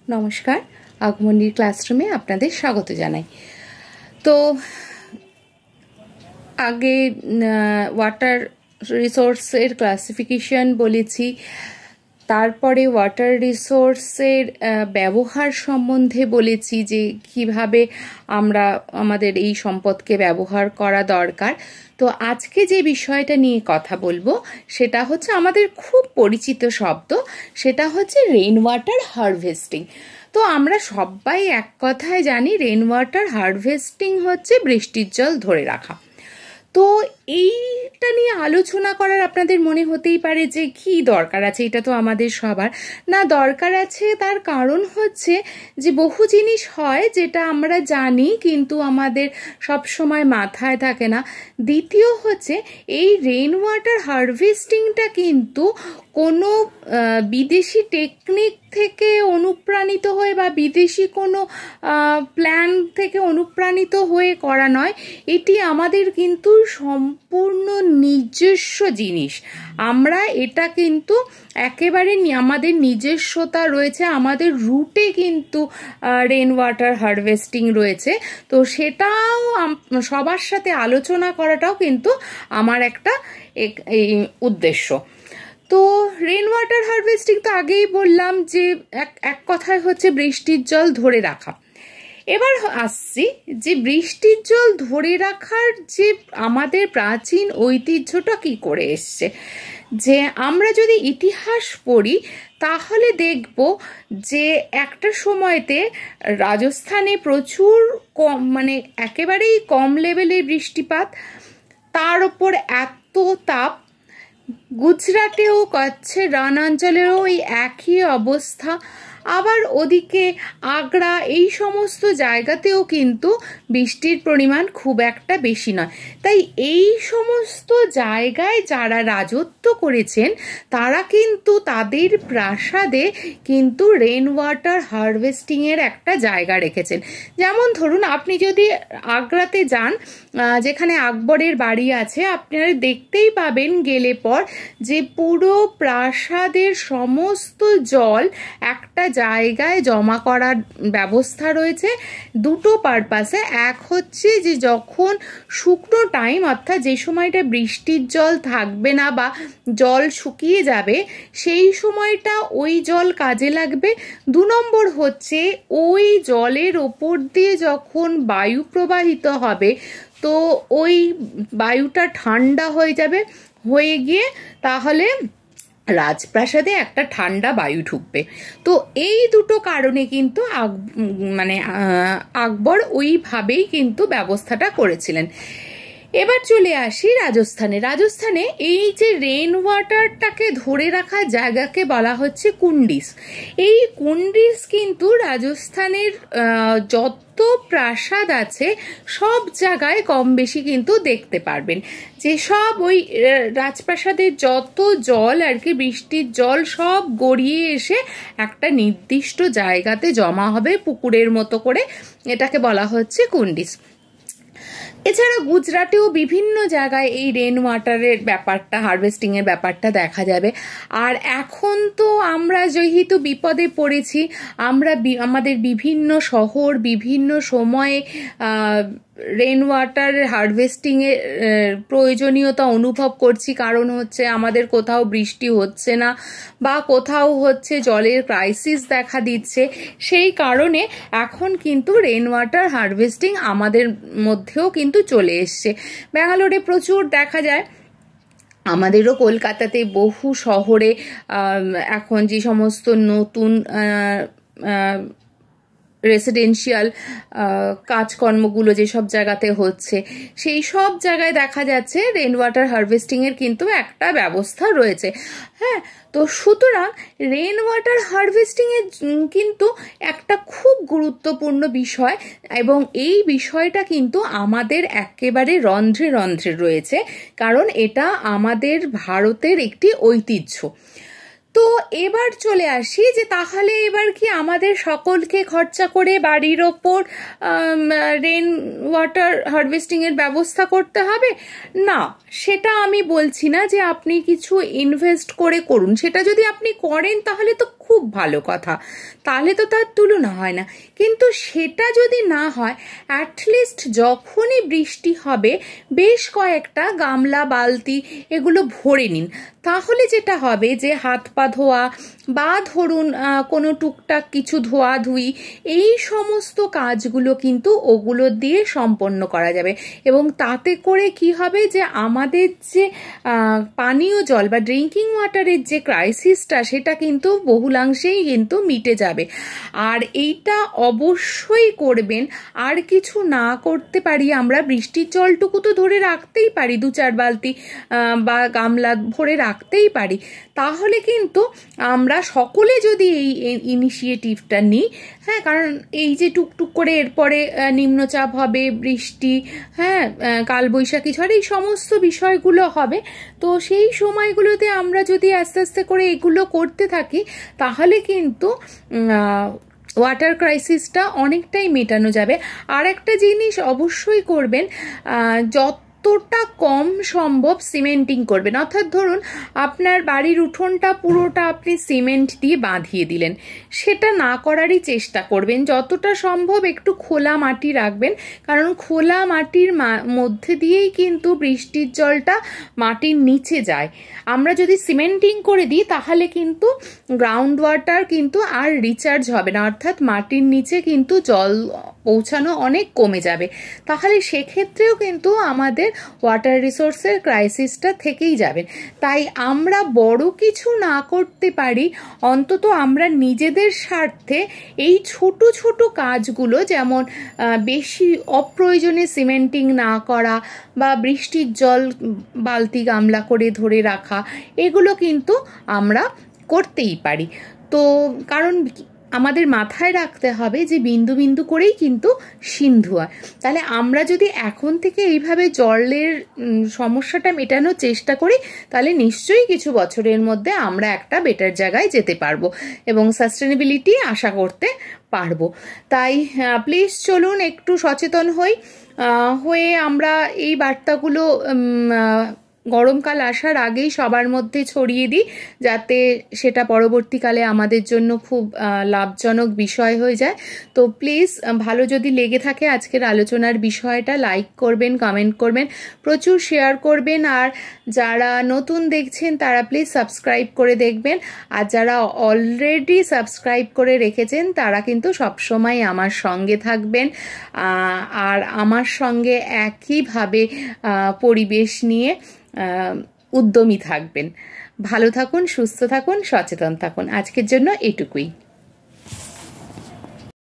নমস্কার, আগমনীর ক্লাসরুমে আপনাদের স্বাগত জানাই। তো আগে ওয়াটার রিসোর্সের ক্লাসিফিকেশন বলেছি, তারপরে ওয়াটার রিসোর্সের ব্যবহার সম্বন্ধে বলেছি যে কিভাবে আমরা আমাদের এই সম্পদকে ব্যবহার করা দরকার। তো আজকে যে বিষয়টা নিয়ে কথা বলবো সেটা হচ্ছে আমাদের খুব পরিচিত শব্দ, সেটা হচ্ছে রেইন ওয়াটার হারভেস্টিং। তো আমরা সবাই এক কথায় জানি রেইন ওয়াটার হারভেস্টিং হচ্ছে বৃষ্টির জল ধরে রাখা। তো এইটা নিয়ে আলোচনা করার আপনাদের মনে হতেই পারে যে কি দরকার আছে, এটা তো আমাদের সবার না দরকার আছে। তার কারণ হচ্ছে যে বহু জিনিস হয় যেটা আমরা জানি কিন্তু আমাদের সব সময় মাথায় থাকে না। দ্বিতীয় হচ্ছে এই রেইন ওয়াটার হারভেস্টিংটা কিন্তু কোনো বিদেশি টেকনিক থেকে অনুপ্রাণিত হয়ে বা বিদেশি কোনো প্ল্যান থেকে অনুপ্রাণিত হয়ে করা নয়, এটি আমাদের কিন্তু সম্পূর্ণ নিজস্ব জিনিস। আমরা এটা কিন্তু একেবারে আমাদের নিজস্বতা রয়েছে, আমাদের রুটে কিন্তু রেইন ওয়াটার হারভেস্টিং রয়েছে। তো সেটাও সবার সাথে আলোচনা করাটাও কিন্তু আমার একটা উদ্দেশ্য। তো রেইন ওয়াটার হারভেস্টিং তো আগেই বললাম যে এক কথায় হচ্ছে বৃষ্টির জল ধরে রাখা। এবার আসছি যে বৃষ্টির জল ধরে রাখার যে আমাদের প্রাচীন ঐতিহ্যটা কি করে এসছে। যে আমরা যদি ইতিহাস পড়ি তাহলে দেখব যে একটা সময়তে রাজস্থানে প্রচুর কম, মানে একেবারেই কম লেভেলের বৃষ্টিপাত, তার ওপর এত তাপ। গুজরাটেও কচ্ছের রান অঞ্চলেরও ওই একই অবস্থা। আবার ওদিকে আগ্রা এই সমস্ত জায়গাতেও কিন্তু বৃষ্টির পরিমাণ খুব একটা বেশি নয়। তাই এই সমস্ত জায়গায় যারা রাজত্ব করেছেন তারা কিন্তু তাদের প্রাসাদে কিন্তু রেইন ওয়াটার হারভেস্টিংয়ের একটা জায়গা রেখেছেন। যেমন ধরুন আপনি যদি আগ্রাতে যান, যেখানে আকবরের বাড়ি আছে, আপনারা দেখতেই পাবেন গেলে পর যে পুরো প্রাসাদের সমস্ত জল একটা জায়গায় জমা করার ব্যবস্থা রয়েছে দুটো পারপাসে। এক হচ্ছে যে যখন শুকনো টাইম, অর্থাৎ যে সময়টা বৃষ্টির জল থাকবে না বা জল শুকিয়ে যাবে সেই সময়টা ওই জল কাজে লাগবে। 2 নম্বর হচ্ছে ওই জলের ওপর দিয়ে যখন বায়ু প্রবাহিত হবে তো ওই বায়ুটা ঠান্ডা হয়ে যাবে, হয়ে গিয়ে তাহলে রাজপ্রাসাদে একটা ঠান্ডা বায়ু ঢুকবে। তো এই দুটো কারণে কিন্তু আকবর ওইভাবেই কিন্তু ব্যবস্থাটা করেছিলেন। এবার চলে আসি রাজস্থানে এই যে রেইন ওয়াটারটাকে ধরে রাখা জায়গাকে বলা হচ্ছে কুন্ডিস। এই কুন্ডিস কিন্তু রাজস্থানের যত প্রাসাদ আছে সব জায়গায় কম বেশি কিন্তু দেখতে পারবেন যে সব ওই রাজপ্রাসাদের যত জল আর কি, বৃষ্টির জল সব গড়িয়ে এসে একটা নির্দিষ্ট জায়গাতে জমা হবে পুকুরের মতো করে, এটাকে বলা হচ্ছে কুন্ডিস। এছাড়া গুজরাটেও বিভিন্ন জায়গায় এই রেইন ওয়াটারের ব্যাপারটা, হারভেস্টিংয়ের ব্যাপারটা দেখা যাবে। আর এখন তো আমরা যেহেতু বিপদে পড়েছি, আমরা আমাদের বিভিন্ন শহর বিভিন্ন সময়ে রেইন ওয়াটার হারভেস্টিংয়ের প্রয়োজনীয়তা অনুভব করছি। কারণ হচ্ছে আমাদের কোথাও বৃষ্টি হচ্ছে না বা কোথাও হচ্ছে জলের ক্রাইসিস দেখা দিচ্ছে। সেই কারণে এখন কিন্তু রেইন ওয়াটার হারভেস্টিং আমাদের মধ্যেও কিন্তু চলে এসছে। ব্যাঙ্গালোরে প্রচুর দেখা যায়, আমাদেরও কলকাতাতে বহু শহরে এখন যে সমস্ত নতুন রেসিডেন্সিয়াল কাজকর্মগুলো যেসব জায়গাতে হচ্ছে সেই সব জায়গায় দেখা যাচ্ছে রেইন ওয়াটার হারভেস্টিংয়ের কিন্তু একটা ব্যবস্থা রয়েছে। হ্যাঁ, তো সুতরাং রেইন ওয়াটার হারভেস্টিংয়ের কিন্তু একটা খুব গুরুত্বপূর্ণ বিষয় এবং এই বিষয়টা কিন্তু আমাদের একেবারে রন্ধ্রে রন্ধ্রে রয়েছে, কারণ এটা আমাদের ভারতের একটি ঐতিহ্য। তো এবার চলে আসি যে তাহলে এবার কি আমাদের সকলকে খরচা করে বাড়ির ওপর রেইন ওয়াটার হারভেস্টিংয়ের ব্যবস্থা করতে হবে? না, সেটা আমি বলছি না যে আপনি কিছু ইনভেস্ট করে করুন। সেটা যদি আপনি করেন তাহলে তো খুব ভালো কথা, তাহলে তো তার তুলনা হয় না। কিন্তু সেটা যদি না হয়, অ্যাটলিস্ট যখনই বৃষ্টি হবে বেশ কয়েকটা গামলা বালতি এগুলো ভরে নিন। তাহলে যেটা হবে যে হাত পা ধোয়া বা ধরুন কোনো টুকটাক কিছু ধোয়াধুয়ি, এই সমস্ত কাজগুলো কিন্তু ওগুলো দিয়ে সম্পন্ন করা যাবে। এবং তাতে করে কি হবে যে আমাদের যে পানীয় জল বা ড্রিঙ্কিং ওয়াটারের যে ক্রাইসিসটা, সেটা কিন্তু বহুলাংশেই কিন্তু মিটে যাবে। আর এইটা অবশ্যই করবেন। আর কিছু না করতে পারি, আমরা বৃষ্টির জলটুকু তো ধরে রাখতেই পারি, 2-4 বালতি বা গামলা ভরে রাখতেই পারি। তাহলে কিন্তু আমরা সকলে যদি এই ইনিশিয়েটিভটা নিই, হ্যাঁ, কারণ এই যে টুকটুক করে এরপরে নিম্নচাপ হবে, বৃষ্টি, হ্যাঁ, কালবৈশাখী ঝড়, এই সমস্ত বিষয়গুলো হবে। তো সেই সময়গুলোতে আমরা যদি আস্তে আস্তে করে এগুলো করতে থাকি, তাহলে কিন্তু ওয়াটার ক্রাইসিসটা অনেকটাই মেটানো যাবে। আর একটা জিনিস অবশ্যই করবেন, যতটা কম সম্ভব সিমেন্টিং করবেন। অর্থাৎ ধরুন আপনার বাড়ির উঠোনটা পুরোটা আপনি সিমেন্ট দিয়ে বাঁধিয়ে দিলেন, সেটা না করারই চেষ্টা করবেন। যতটা সম্ভব একটু খোলা মাটি রাখবেন, কারণ খোলা মাটির মধ্যে দিয়েই কিন্তু বৃষ্টির জলটা মাটির নিচে যায়। আমরা যদি সিমেন্টিং করে দিই, তাহলে কিন্তু গ্রাউন্ড ওয়াটার কিন্তু আর রিচার্জ হবে না, অর্থাৎ মাটির নিচে কিন্তু জল পৌঁছানো অনেক কমে যাবে। তাহলে সেক্ষেত্রেও কিন্তু আমাদের ওয়াটার রিসোর্সের ক্রাইসিসটা থেকেই যাবে। তাই আমরা বড় কিছু না করতে পারি, অন্তত আমরা নিজেদের স্বার্থে এই ছোট ছোট কাজগুলো, যেমন বেশি অপ্রয়োজনে সিমেন্টিং না করা বা বৃষ্টির জল বালতি গামলা করে ধরে রাখা, এগুলো কিন্তু আমরা করতেই পারি। তো কারণ আমাদের মাথায় রাখতে হবে যে বিন্দু বিন্দু করেই কিন্তু সিন্ধু হয়। তাহলে আমরা যদি এখন থেকে এইভাবে জলের সমস্যাটা মেটানোর চেষ্টা করি, তাহলে নিশ্চয়ই কিছু বছরের মধ্যে আমরা একটা বেটার জায়গায় যেতে পারবো এবং সাস্টেনেবিলিটি আশা করতে পারবো। তাই প্লিজ চলুন একটু সচেতন হয়ে আমরা এই বার্তাগুলো গরমকাল আসার আগেই সবার মধ্যে ছড়িয়ে দিই, যাতে সেটা পরবর্তীকালে আমাদের জন্য খুব লাভজনক বিষয় হয়ে যায়। তো প্লিজ, ভালো যদি লেগে থাকে আজকের আলোচনার বিষয়টা, লাইক করবেন, কমেন্ট করবেন, প্রচুর শেয়ার করবেন। আর যারা নতুন দেখছেন তারা প্লিজ সাবস্ক্রাইব করে দেখবেন। আর যারা অলরেডি সাবস্ক্রাইব করে রেখেছেন তারা কিন্তু সবসময় আমার সঙ্গে থাকবেন আর আমার সঙ্গে একইভাবে পরিবেশ নিয়ে উদ্যমী থাকবেন। ভালো থাকুন, সুস্থ থাকুন, সচেতন থাকুন। আজকের জন্য এটুকুই।